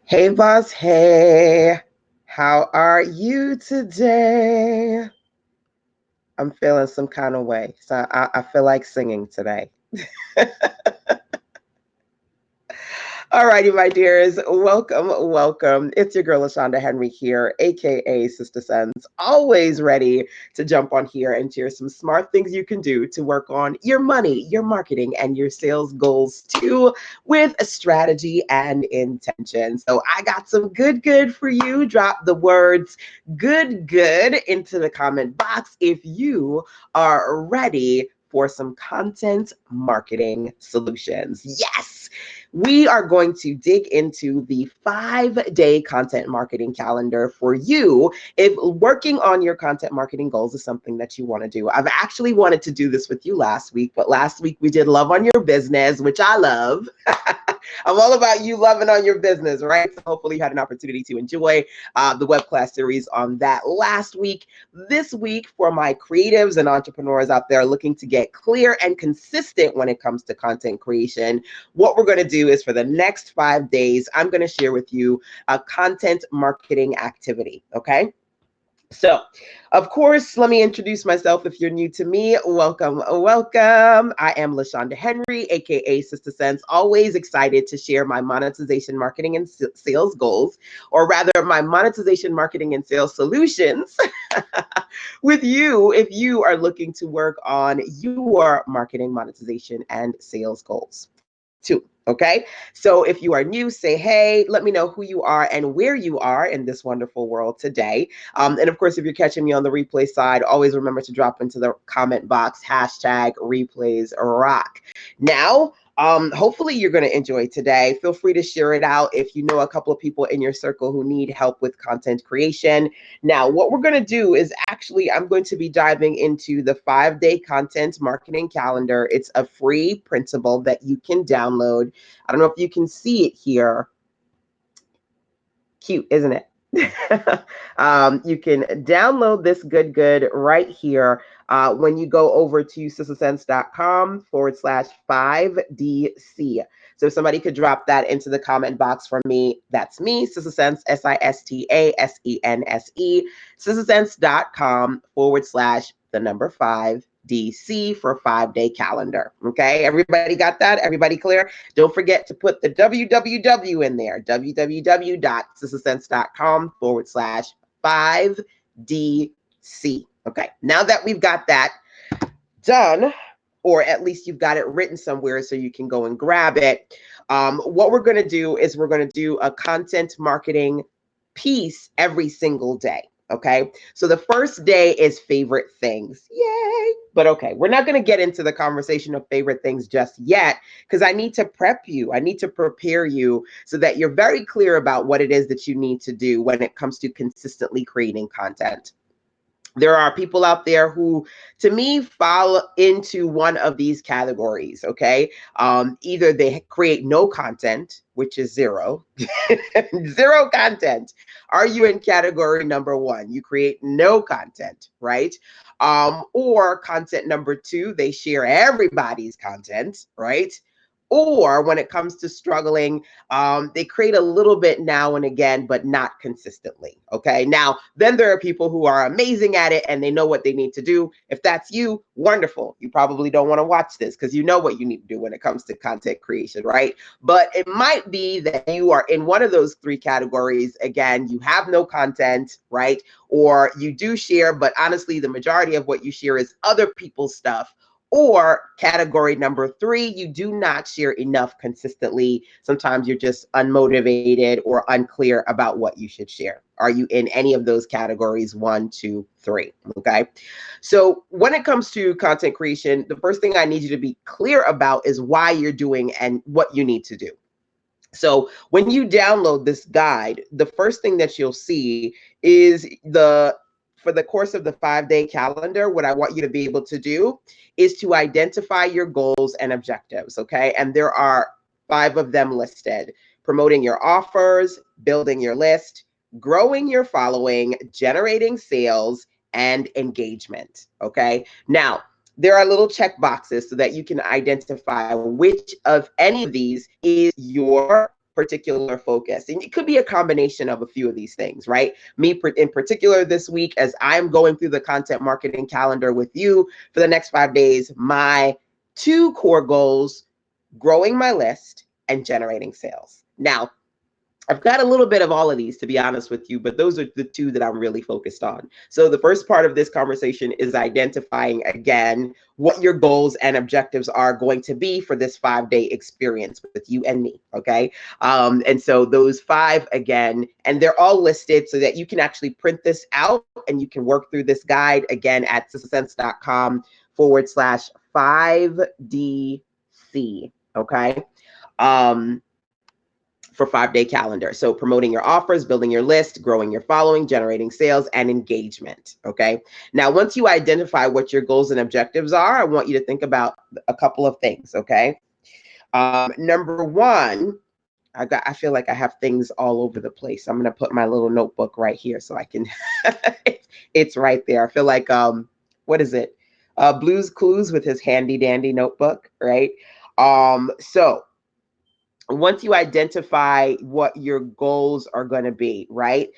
Hey, boss. Hey, how are you today? I'm feeling some kind of way. So I feel like singing today. All righty, my dears. Welcome, welcome. It's your girl, LaShonda Henry here, aka Sister Sense, always ready to jump on here and share some smart things you can do to work on your money, your marketing, and your sales goals too, with a strategy and intention. So I got some good for you. Drop the words good into the comment box if you are ready for some content marketing solutions. Yes, we are going to dig into the 5-day content marketing calendar for you if working on your content marketing goals is something that you want to do. I've actually wanted to do this with you last week, but last week we did Love on Your Business, which I love. I'm all about you loving on your business, right? So hopefully you had an opportunity to enjoy the web class series on that last week. This week, for my creatives and entrepreneurs out there looking to get clear and consistent when it comes to content creation, what we're going to do is for the next 5 days, I'm going to share with you a content marketing activity. Okay. So, of course, let me introduce myself. If you're new to me, welcome, welcome. I am LaShonda Henry, aka Sister Sense. Always excited to share my monetization, marketing, and sales goals, or rather, my monetization, marketing, and sales solutions with you if you are looking to work on your marketing, monetization, and sales goals too. Okay. So if you are new, say hey, let me know who you are and where you are in this wonderful world today. And of course, if you're catching me on the replay side, always remember to drop into the comment box hashtag replays rock. Now, hopefully you're going to enjoy today. Feel free to share it out if you know a couple of people in your circle who need help with content creation. Now, what we're going to do is actually, I'm going to be diving into the 5-day content marketing calendar. It's a free printable that you can download. I don't know if you can see it here. Cute, isn't it? You can download this good right here when you go over to sistersense.com/5DC. So if somebody could drop that into the comment box for me, that's me, Sister Sense, SISTASENSE, sistersense.com/5DC for 5-day calendar. Okay, everybody got that? Everybody clear? Don't forget to put the www in there, www.sistersense.com/5DC. Okay, now that we've got that done, or at least you've got it written somewhere so you can go and grab it, what we're going to do is we're going to do a content marketing piece every single day. Okay. So the first day is favorite things. Yay. But okay, we're not going to get into the conversation of favorite things just yet because I need to prep you. I need to prepare you so that you're very clear about what it is that you need to do when it comes to consistently creating content. There are people out there who, to me, fall into one of these categories. Okay. Either they create no content, which is zero, zero content. Are you in category number one? You create no content, right? Or content number two, they share everybody's content, right? Or when it comes to struggling, they create a little bit now and again, but not consistently. Okay. Now, then there are people who are amazing at it and they know what they need to do. If that's you, wonderful. You probably don't want to watch this because you know what you need to do when it comes to content creation, right? But it might be that you are in one of those three categories. Again, you have no content, right? Or you do share, but honestly, the majority of what you share is other people's stuff. Or category number three, you do not share enough consistently. Sometimes you're just unmotivated or unclear about what you should share. Are you in any of those categories? 1, 2, 3. Okay. So when it comes to content creation, the first thing I need you to be clear about is why you're doing and what you need to do. So when you download this guide, the first thing that you'll see is for the course of the 5-day calendar, what I want you to be able to do is to identify your goals and objectives. Okay. And there are 5 of them listed: promoting your offers, building your list, growing your following, generating sales, and engagement. Okay. Now, there are little check boxes so that you can identify which of any of these is your particular focus. And it could be a combination of a few of these things, right? Me in particular this week, as I'm going through the content marketing calendar with you for the next 5 days, my 2 core goals, growing my list and generating sales. Now, I've got a little bit of all of these, to be honest with you, but those are the 2 that I'm really focused on. So the first part of this conversation is identifying, again, what your goals and objectives are going to be for this 5-day experience with you and me, okay? And so those 5, again, and they're all listed so that you can actually print this out and you can work through this guide, again, at sissasense.com/5DC, okay? For 5-day calendar. So promoting your offers, building your list, growing your following, generating sales, and engagement. Okay. Now, once you identify what your goals and objectives are, I want you to think about a couple of things. Okay. Number 1, I feel like I have things all over the place. I'm going to put my little notebook right here so I can, it's right there. I feel like, what is it? Blue's Clues with his handy dandy notebook, right? So once you identify what your goals are going to be, right?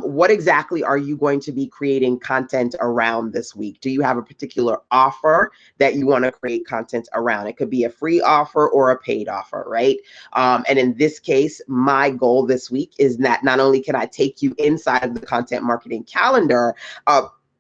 What exactly are you going to be creating content around this week? Do you have a particular offer that you want to create content around? It could be a free offer or a paid offer, right? And in this case, my goal this week is that not only can I take you inside of the content marketing calendar,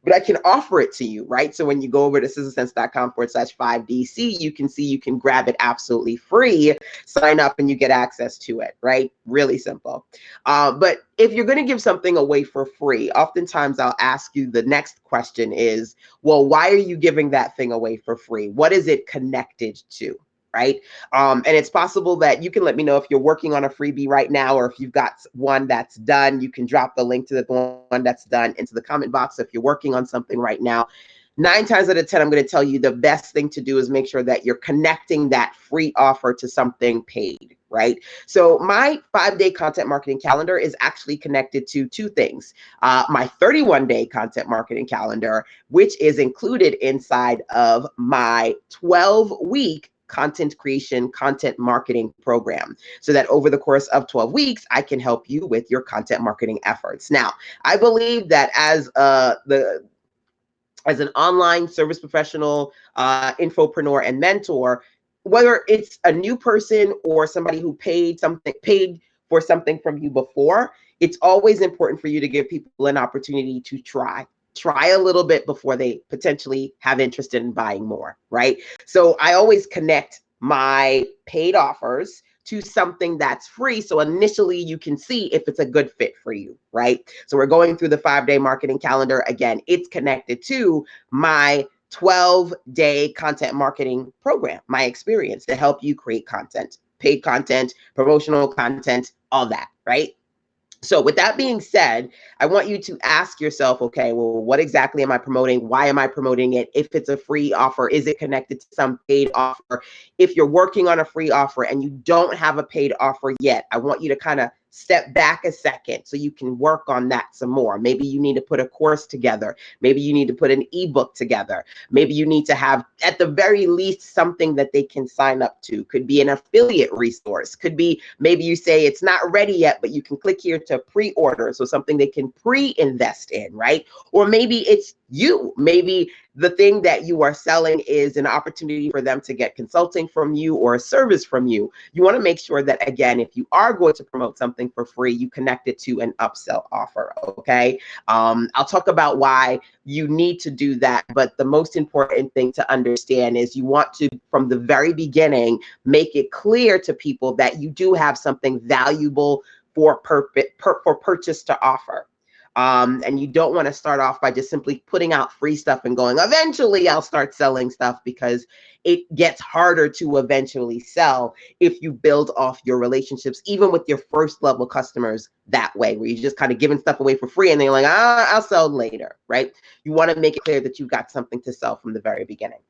but I can offer it to you, right? So when you go over to sissasense.com/5DC, you can see you can grab it absolutely free, sign up, and you get access to it, right? Really simple. But if you're going to give something away for free, oftentimes I'll ask you, the next question is, well, why are you giving that thing away for free? What is it connected to? Right? And it's possible that you can let me know if you're working on a freebie right now, or if you've got one that's done. You can drop the link to the one that's done into the comment box if you're working on something right now. 9 times out of 10, I'm going to tell you the best thing to do is make sure that you're connecting that free offer to something paid, right? So my 5-day content marketing calendar is actually connected to 2 things. My 31-day content marketing calendar, which is included inside of my 12-week content creation, content marketing program, so that over the course of 12 weeks, I can help you with your content marketing efforts. Now, I believe that as an online service professional, infopreneur, and mentor, whether it's a new person or somebody who paid for something from you before, it's always important for you to give people an opportunity to try a little bit before they potentially have interest in buying more, right? So I always connect my paid offers to something that's free. So initially you can see if it's a good fit for you, right? So we're going through the 5-day marketing calendar. Again, it's connected to my 12-day content marketing program, my experience to help you create content, paid content, promotional content, all that, right? So with that being said, I want you to ask yourself, okay, well, what exactly am I promoting? Why am I promoting it? If it's a free offer, is it connected to some paid offer? If you're working on a free offer and you don't have a paid offer yet, I want you to kind of step back a second so you can work on that some more. Maybe you need to put a course together. Maybe you need to put an ebook together. Maybe you need to have, at the very least, something that they can sign up to. Could be an affiliate resource. Could be, maybe you say it's not ready yet, but you can click here to pre-order. So something they can pre-invest in, right? Or maybe it's you. Maybe the thing that you are selling is an opportunity for them to get consulting from you or a service from you. You want to make sure that, again, if you are going to promote something for free, you connect it to an upsell offer, okay? I'll talk about why you need to do that, but the most important thing to understand is you want to, from the very beginning, make it clear to people that you do have something valuable for purchase to offer. And you don't want to start off by just simply putting out free stuff and going, eventually I'll start selling stuff, because it gets harder to eventually sell if you build off your relationships, even with your first level customers, that way, where you're just kind of giving stuff away for free and they're like, I'll sell later, right? You want to make it clear that you've got something to sell from the very beginning.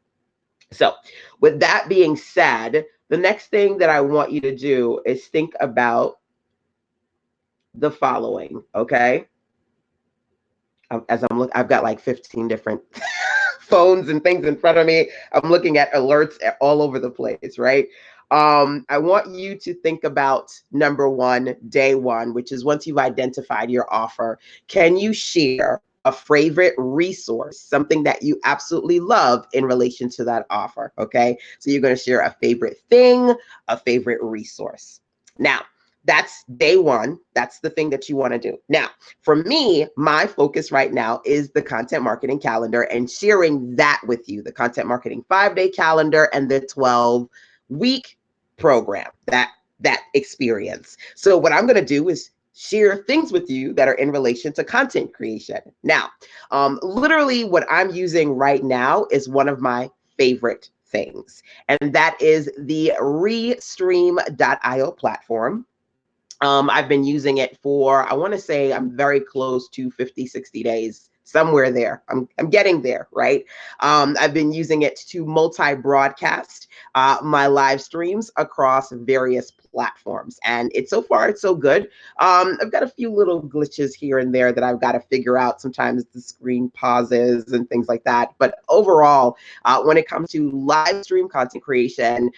So with that being said, the next thing that I want you to do is think about the following, okay? As I'm looking, I've got like 15 different phones and things in front of me. I'm looking at alerts all over the place, right? I want you to think about number one, day one, which is once you've identified your offer, can you share a favorite resource, something that you absolutely love in relation to that offer? Okay. So you're going to share a favorite thing, a favorite resource. Now, that's day one. That's the thing that you want to do. Now, for me, my focus right now is the content marketing calendar and sharing that with you, the content marketing 5-day calendar and the 12-week program, that experience. So what I'm going to do is share things with you that are in relation to content creation. Now, literally what I'm using right now is one of my favorite things, and that is the Restream.io platform. I've been using it for, I want to say I'm very close to 50, 60 days, somewhere there. I'm getting there, right? I've been using it to multi-broadcast my live streams across various platforms. And it's so far, it's so good. I've got a few little glitches here and there that I've got to figure out. Sometimes the screen pauses and things like that. But overall, when it comes to live stream content creation,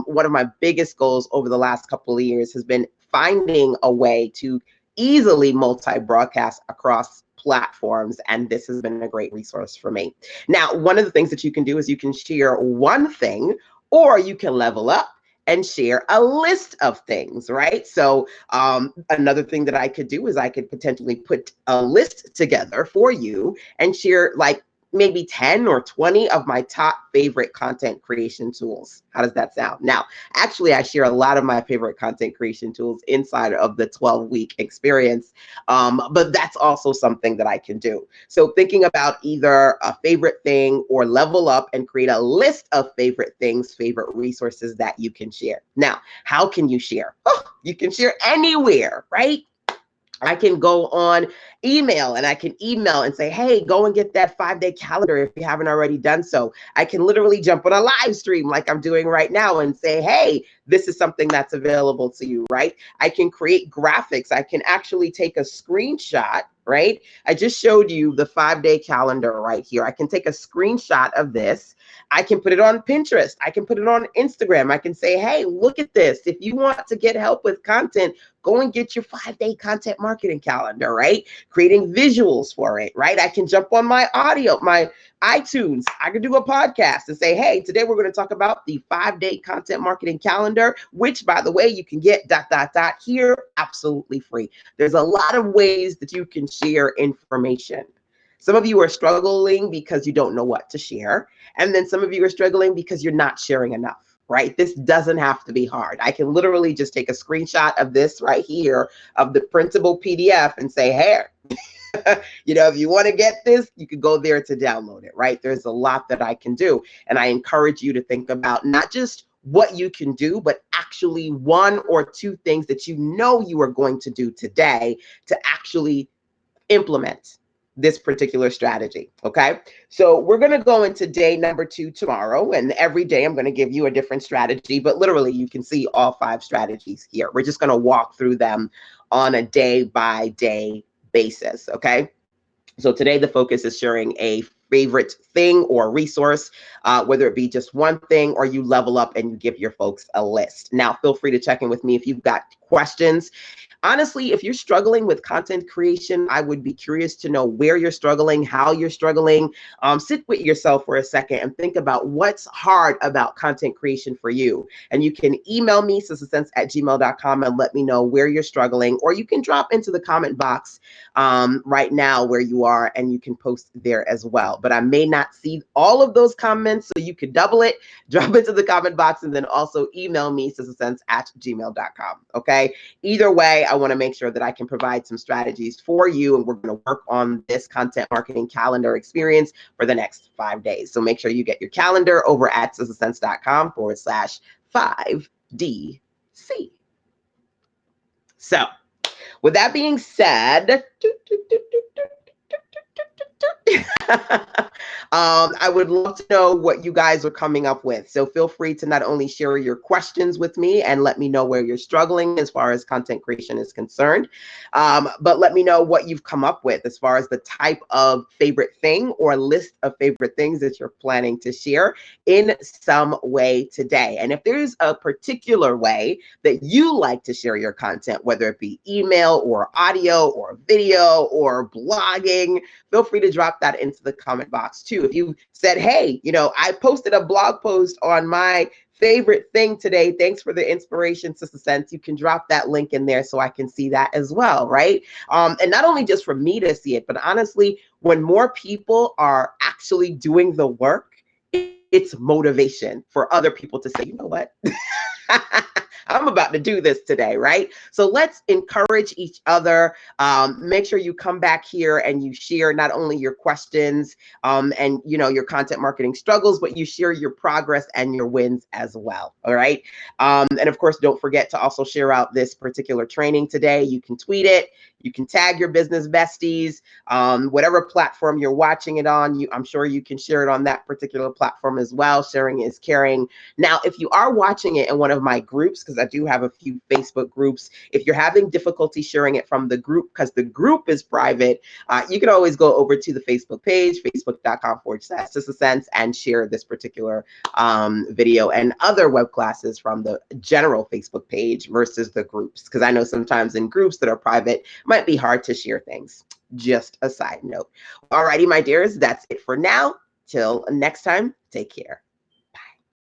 one of my biggest goals over the last couple of years has been finding a way to easily multi-broadcast across platforms, and this has been a great resource for me. Now, one of the things that you can do is you can share one thing, or you can level up and share a list of things, right? So another thing that I could do is I could potentially put a list together for you and share like maybe 10 or 20 of my top favorite content creation tools. How does that sound? Now, actually, I share a lot of my favorite content creation tools inside of the 12-week experience, but that's also something that I can do. So thinking about either a favorite thing or level up and create a list of favorite things, favorite resources that you can share. Now, how can you share? Oh, you can share anywhere, right? I can go on email and I can email and say, hey, go and get that 5-day calendar if you haven't already done so. I can literally jump on a live stream like I'm doing right now and say, hey, this is something that's available to you, right? I can create graphics. I can actually take a screenshot, right? I just showed you the 5-day calendar right here. I can take a screenshot of this. I can put it on Pinterest. I can put it on Instagram. I can say, hey, look at this. If you want to get help with content, go and get your 5-day content marketing calendar, right? Creating visuals for it, right? I can jump on my audio, my iTunes. I could do a podcast and say, hey, today we're going to talk about the 5-day content marketing calendar, which, by the way, you can get ... here absolutely free. There's a lot of ways that you can share information. Some of you are struggling because you don't know what to share. And then some of you are struggling because you're not sharing enough, right? This doesn't have to be hard. I can literally just take a screenshot of this right here of the printable PDF and say, hey, if you want to get this, you could go there to download it, right? There's a lot that I can do. And I encourage you to think about not just what you can do, but actually one or two things that you know you are going to do today to actually implement this particular strategy. Okay. So we're going to go into day number 2 tomorrow. And every day I'm going to give you a different strategy, but literally you can see all 5 strategies here. We're just going to walk through them on a day by day basis. Okay. So today the focus is sharing a favorite thing or resource, whether it be just one thing or you level up and you give your folks a list. Now, feel free to check in with me if you've got questions. Honestly, if you're struggling with content creation, I would be curious to know where you're struggling, how you're struggling. Sit with yourself for a second and think about what's hard about content creation for you. And you can email me, sistasense@gmail.com, and let me know where you're struggling, or you can drop into the comment box right now where you are, and you can post there as well. But I may not see all of those comments, so you could double it, drop into the comment box, and then also email me, sistasense@gmail.com. Okay. Either way, I want to make sure that I can provide some strategies for you, and we're going to work on this content marketing calendar experience for the next 5 days. So make sure you get your calendar over at sistasense.com/5DC. So with that being said, I would love to know what you guys are coming up with. So feel free to not only share your questions with me and let me know where you're struggling as far as content creation is concerned, but let me know what you've come up with as far as the type of favorite thing or list of favorite things that you're planning to share in some way today. And if there's a particular way that you like to share your content, whether it be email or audio or video or blogging, feel free to drop that into the comment box too. If you said, hey, I posted a blog post on my favorite thing today, thanks for the inspiration, Sister Sense, you can drop that link in there so I can see that as well, right? And not only just for me to see it, but honestly, when more people are actually doing the work, it's motivation for other people to say, you know what? I'm about to do this today, right? So let's encourage each other. Make sure you come back here and you share not only your questions and your content marketing struggles, but you share your progress and your wins as well. All right. And of course, don't forget to also share out this particular training today. You can tweet it. You can tag your business besties, whatever platform you're watching it on. I'm sure you can share it on that particular platform as well. Sharing is caring. Now, if you are watching it in one of my groups, because I do have a few Facebook groups, if you're having difficulty sharing it from the group because the group is private, you can always go over to the Facebook page, facebook.com/Sister Sense, and share this particular video and other web classes from the general Facebook page versus the groups. Because I know sometimes in groups that are private, might be hard to share things. Just a side note. Alrighty, my dears, that's it for now. Till next time, take care.